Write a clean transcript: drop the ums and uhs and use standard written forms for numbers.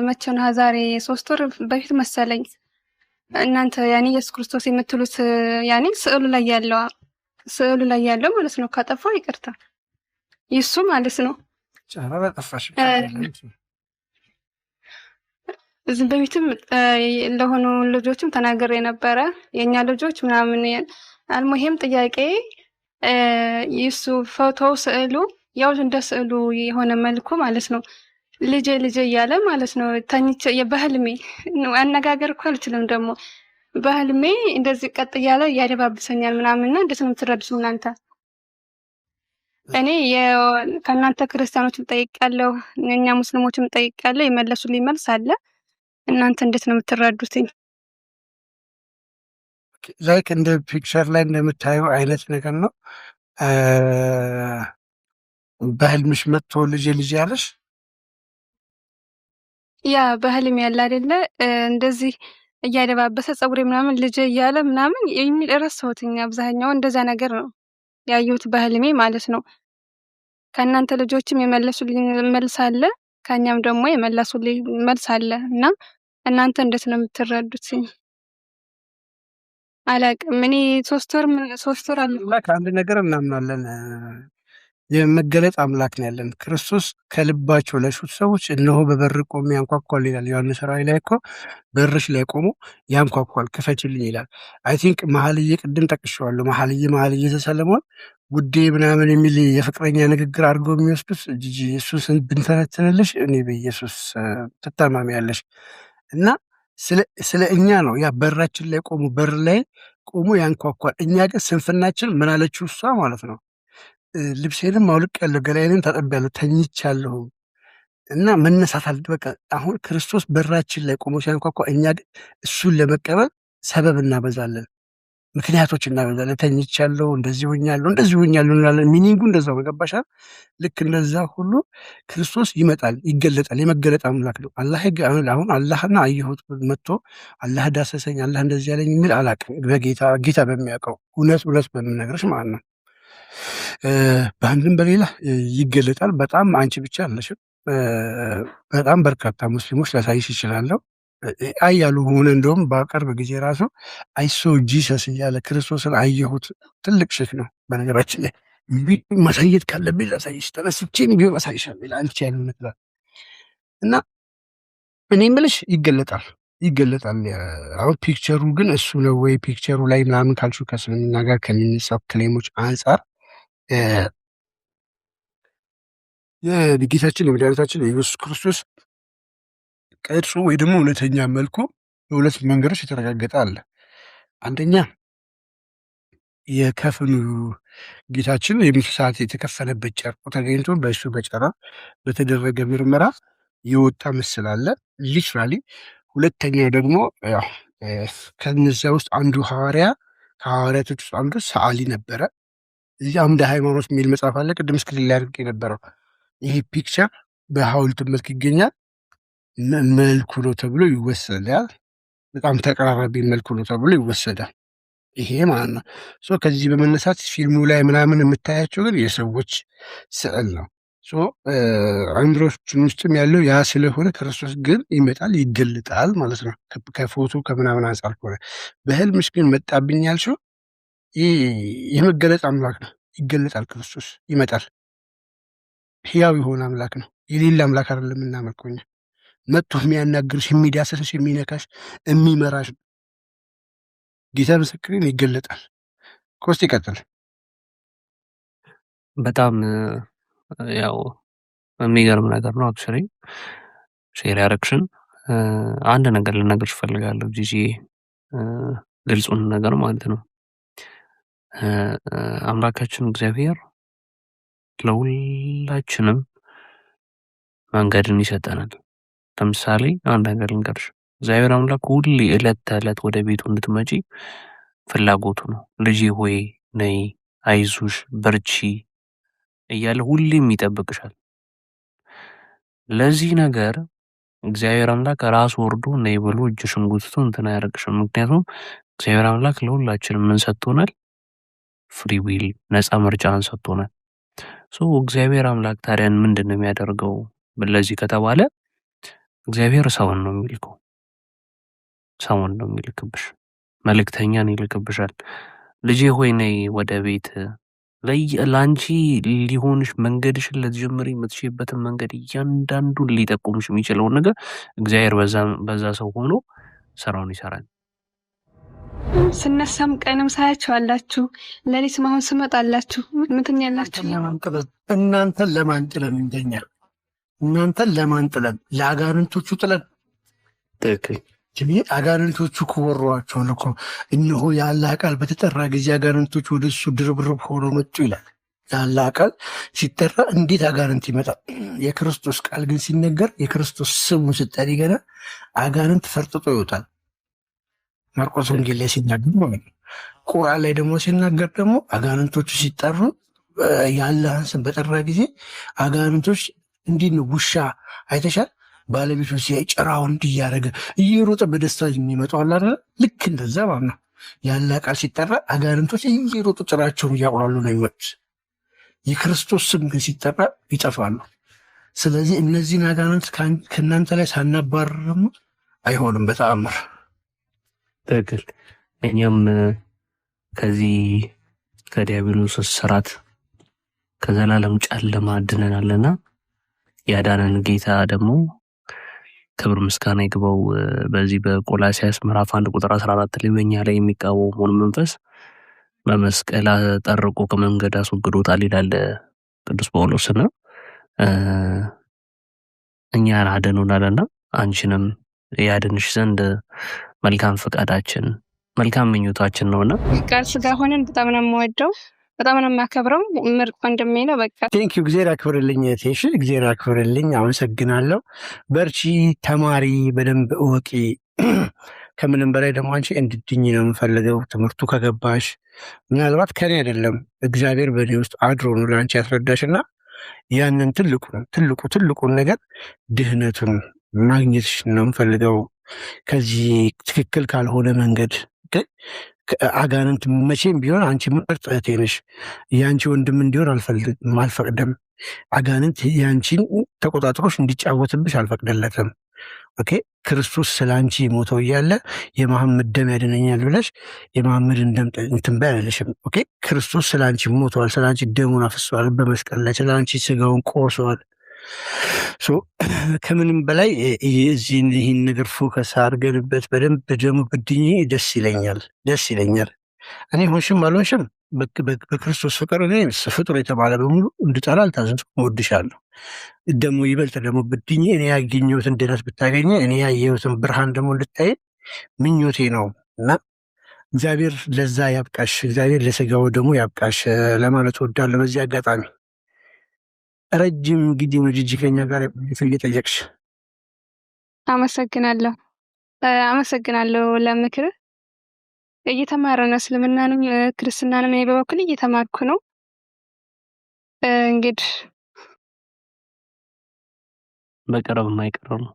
መቼ ነው ዛሬ 3 ወር በፊት መሰለኝ እናንተ ያኔ ኢየሱስ ክርስቶስ የምትሉት ያኔ ስዕሉ ላይ ያለው ማለት ነው። ካጠፋው ይቅርታ ይሱ ማለት ነው። ጨረራ ጠፋሽ። እዚህ በፊትም ለሆኑ ልጆችም ተናግሬ ነበረ የኛ ልጆች ምናምን አልሙሂም ጥያቄ ይሱ ፎቶ ስዕሉ ያው እንደ ስዕሉ የሆነ መልኩ ማለት ነው ልጄ እያለ ማለት ነው ተኝቼ በህልሜ አነጋገር እኮ አልችልም ደግሞ በህልሜ እንደዚህ ቀጥ እያለ ያደባብሰኛል ምናምንና እንዴት ነው የምትረዱት እናንተ? እኔ ከእናንተ ክርስቲያኖችም ጠይቄያለሁ እኛ ሙስሊሞችም ጠይቄያለሁ የመለሱልኝ መልስ አለ። እናንተ እንዴት ነው የምትረዱትኝ? ላይክ እንደ ፒክቸር ላይ እንደምታየው አይነት ነገር ነው። በህልምሽ መጥቶ ልጄ ያለሽ ያ በህልም ያለ አይደለ እንደዚህ እያደባበሰ ፀጉሬ ምናምን ልጄ እያለ ምናምን የሚል ረሳሁትኝ። አብዛኛው እንደዛ ነገር ነው ያየሁት በህልሜ ማለት ነው። ከእናንተ ልጆችም የመለሱልኝ መልስ አለ፣ ከኛም ደግሞ የመለሱልኝ መልስ አለ እና እናንተ እንዴት ነው የምትረዱትኝ? አላቅም እኔ 3 ወር አለ አንድ ነገር እናምናለን። የመገለጥ አምላክ ነው ያለን ክርስቶስ ከልባቸው ለሹት ሰዎች እነሆ በበር ቆሞ ያንኳኳል ይላል ዮሐንስ ራእይ ላይ እኮ በርሽ ላይ ቆሞ ያንኳኳል ክፈችልኝ ይላል። አይ ቲንክ መኃልየ ቅድም ጠቅሼዋለሁ። መኃልየ ዘሰሎሞን ውዴ ምናምን የሚል የፍቅረኛ ንግግር አድርገው የሚወስዱት ኢየሱስን ብንተነትንልሽ እኔ በኢየሱስ ትታማሚያለሽ እና ስለ እኛ ነው። ያ በራችን ላይ ቆሞ በር ላይ ቆሞ ያንኳኳል። እኛ ግን ስንፍናችን ምን አለችው እሷ ማለት ነው ልብሴንም አውልቄያለሁ፣ ገላዬንም ታጥቤያለሁ፣ ተኝቻለሁ እና መነሳት በቃ አሁን ክርስቶስ በራችን ላይ ቆሞ ሲያንኳኳ እኛ ግን እሱን ለመቀበል ሰበብ እናበዛለን፣ ምክንያቶች እናበዛለን። ተኝቻለሁ፣ እንደዚህ ሆኛለሁ እንላለን። ሚኒንጉ እንደዛው ነው። ገባሻል? ልክ እንደዛ ሁሉ ክርስቶስ ይመጣል፣ ይገለጣል። የመገለጥ አምላክ ነው። አሁን አላህና አየሁት መጥቶ አላህ ዳሰሰኝ፣ አላህ እንደዚህ ያለኝ የሚል አላውቅም። ጌታ በሚያውቀው እውነት በምነግርሽ ማለት ነው። በአንድም በሌላ ይገለጣል። በጣም አንቺ ብቻ አለሽም፣ በጣም በርካታ ሙስሊሞች ላሳይሽ ይችላለሁ። አያሉ ሆነ እንደውም በቅርብ ጊዜ ራሱ አይሶ ጂሰስ እያለ ክርስቶስን አየሁት። ትልቅ ሸክ ነው። በነገራችን ላይ ማሳየት ካለብኝ ላሳይሽ፣ ተነስቼን ቢሆን አሳይሻለሁ ይላል። አንቺ ያለ ይመስላል እና እኔ የምልሽ ይገለጣል። አሁን ፒክቸሩ ግን እሱ ነው ወይ ፒክቸሩ ላይ ምናምን ካልሹ ከእስልምና ጋር ከሚነሳው ክሌሞች አንጻር የጌታችን የመድኃኒታችን የኢየሱስ ክርስቶስ ቅርጹ ወይ ደግሞ እውነተኛ መልኩ በሁለት መንገዶች የተረጋገጠ አለ። አንደኛ የከፍኑ ጌታችን የሞት ሰዓት የተከፈለበት ጨርቁ ተገኝቶ በእሱ በጨራ በተደረገ ምርመራ የወጣ ምስል አለ ሊትራሊ። ሁለተኛ ደግሞ ከነዚያ ውስጥ አንዱ ከሐዋርያቶች ውስጥ አንዱ ሰዓሊ ነበረ። እዚህ አምደ ሃይማኖት የሚል መጽሐፍ አለ። ቅድም ስክሪን ላይ አድርጌ የነበረው ይሄ ፒክቸር በሐውልት መልክ ይገኛል። መልኩ ነው ተብሎ ይወሰዳል። በጣም ተቀራራቢ መልኩ ነው ተብሎ ይወሰዳል። ይሄ ማለት ነው። ከዚህ በመነሳት ፊልሙ ላይ ምናምን የምታያቸው ግን የሰዎች ስዕል ነው። አእምሮችን ውስጥም ያለው ያ ስለሆነ ክርስቶስ ግን ይመጣል፣ ይገለጣል ማለት ነው። ከፎቶ ከምናምን አንጻር ከሆነ በህልምሽ ግን መጣብኝ ያልሽው የመገለጥ አምላክ ነው። ይገለጣል፣ ክርስቶስ ይመጣል። ሕያው የሆነ አምላክ ነው። የሌለ አምላክ አይደለም የምናመልከው እኛ። መጥቶ የሚያናግርሽ፣ የሚዳሰስሽ፣ የሚነካሽ፣ የሚመራሽ ጌታ ምስክሬን ይገለጣል። ኮስት ይቀጥል። በጣም ያው የሚገርም ነገር ነው። አክቹዋሊ ሼር ያረግሽን አንድ ነገር ልነግርሽ እፈልጋለሁ ጂጂ፣ ግልጹን ነገር ማለት ነው። አምላካችን እግዚአብሔር ለሁላችንም መንገድን ይሰጠናል። ለምሳሌ አንድ ነገር ልንገርሽ፣ እግዚአብሔር አምላክ ሁሌ ዕለት ተዕለት ወደ ቤቱ እንድትመጪ ፍላጎቱ ነው። ልጄ ሆይ ነይ፣ አይዞሽ፣ በርቺ እያለ ሁሌም ይጠብቅሻል። ለዚህ ነገር እግዚአብሔር አምላክ ራሱ ወርዶ ነይ ብሎ እጅሽን ጎትቶ እንትን አያደርግሽም። ምክንያቱም እግዚአብሔር አምላክ ለሁላችንም ምን ሰጥቶናል? ፍሪ ዊል፣ ነፃ ምርጫን ሰጥቶናል። እግዚአብሔር አምላክ ታዲያን ምንድን ነው የሚያደርገው ለዚህ ከተባለ እግዚአብሔር ሰውን ነው የሚልከው። ሰውን ነው የሚልክብሽ። መልእክተኛን ይልክብሻል። ልጄ ሆይ ነይ ወደ ቤት ለአንቺ ሊሆንሽ መንገድሽን ልትጀምሪ የምትችይበትን መንገድ እያንዳንዱን ሊጠቁምሽ የሚችለውን ነገር እግዚአብሔር በዛ ሰው ሆኖ ስራውን ይሰራል። ስነሳም ቀንም ሳያችኋላችሁ፣ ሌሊትም አሁን ስመጣላችሁ ምን ትኛላችሁ? እናንተን ለማን ጥለን እንደኛ እናንተን ለማን ጥለን? ለአጋንንቶቹ ጥለን። ትክክል። አጋንንቶቹ ከወሯቸው እኮ እነሆ የአላህ ቃል በተጠራ ጊዜ አጋንንቶቹ ወደ እሱ ድርብርብ ሆኖ መጡ ይላል። የአላህ ቃል ሲጠራ እንዴት አጋንንት ይመጣል? የክርስቶስ ቃል ግን ሲነገር የክርስቶስ ስሙ ስጠሪ ገና አጋንንት ፈርጥጦ ይወጣል። ማርቆስ ወንጌል ላይ ሲናገር ማለት ነው። ቁርአን ላይ ደግሞ ሲናገር ደግሞ አጋንንቶቹ ሲጠሩ የአላህን ስም በጠራ ጊዜ አጋንንቶች እንዲህ ነው። ውሻ አይተሻል? ባለቤቱ ሲያይ ጭራውን እንዲያደረገ እየሮጠ በደስታ የሚመጣው አለ አይደል? ልክ እንደዛ ማለት ነው። የአላህ ቃል ሲጠራ አጋንንቶች እየሮጡ ጭራቸውን እያቁላሉ ነው የሚመጡት። የክርስቶስ ስም ግን ሲጠራ ይጠፋሉ። ስለዚህ እነዚህን አጋንንት ከእናንተ ላይ ሳናባረርም አይሆንም በተአምር። ትክክል። እኛም ከዚህ ከዲያብሎስ እስራት ከዘላለም ጨለማ አድነናልና ያዳነን ጌታ ደግሞ ክብር ምስጋና ይግባው። በዚህ በቆላሲያስ ምዕራፍ 1 ቁጥር 14 ላይ በእኛ ላይ የሚቃወመውን መንፈስ በመስቀል ጠርቆ ከመንገድ አስወግዶታል ይላል ቅዱስ ጳውሎስና እኛን አድኖናልና አንቺንም ያድንሽ ዘንድ መልካም ፈቃዳችን መልካም ምኞታችን ነውና ቃል ስጋ ሆነን በጣም ነው የምወደው፣ በጣም ነው የማከብረው። ምርጥ ወንድሜ ነው። በቃ ቴንኪው። እግዚአብሔር ያክብርልኝ ቴሽ፣ እግዚአብሔር ያክብርልኝ። አመሰግናለሁ። በርቺ፣ ተማሪ፣ በደንብ እወቂ። ከምንም በላይ ደግሞ አንቺ እንድትድኝ ነው የምፈልገው። ትምህርቱ ከገባሽ ምናልባት ከኔ አይደለም እግዚአብሔር በእኔ ውስጥ አድሮ ነው ለአንቺ ያስረዳሽና ያንን ትልቁን ነገር ድህነቱን ማግኘትሽ ነው የምፈልገው። ከዚህ ትክክል ካልሆነ መንገድ አጋንንት መቼም ቢሆን አንቺ ምርጥ እህቴ ነሽ። የአንቺ ወንድም እንዲሆን አልፈቅድም። አጋንንት የአንቺን ተቆጣጥሮች እንዲጫወትብሽ አልፈቅድለትም። ኦኬ። ክርስቶስ ስለ አንቺ ሞተው እያለ የመሐመድ ደም ያድነኛል ብለሽ የመሐመድን ደም እንትን በይ አላለሽም። ኦኬ። ክርስቶስ ስለ አንቺ ሞተዋል፣ ስለ አንቺ ደሙን አፍሷል በመስቀል ላይ፣ ስለ አንቺ ስጋውን ቆርሰዋል። ከምንም በላይ ይህን ነገር ፎከስ አድርገንበት በደንብ ደግሞ ብድኝ ደስ ይለኛል። እኔ ሆንሽም አልሆንሽም በክርስቶስ ፍቅር እኔ ፍጡር የተባለ በሙሉ እንድጠላ አልታዘዝኩም። እወድሻለሁ። ደግሞ ይበልጥ ደግሞ ብድኝ እኔ ያገኘሁትን ድነት ብታገኘ እኔ ያየሁትን ብርሃን ደግሞ እንድታይ ምኞቴ ነው እና እግዚአብሔር ለዛ ያብቃሽ፣ እግዚአብሔር ለስጋው ደግሞ ያብቃሽ ለማለት እወዳለሁ። በዚህ አጋጣሚ ረጅም ጊዜ ነው ጂጂ ከኛ ጋር እየጠየቅሽ። አመሰግናለሁ ለምክር። እየተማረ ነው እስልምናንም ክርስትናንም። እኔ በበኩል እየተማርኩ ነው። እንግዲህ በቅርብ የማይቀር ነው።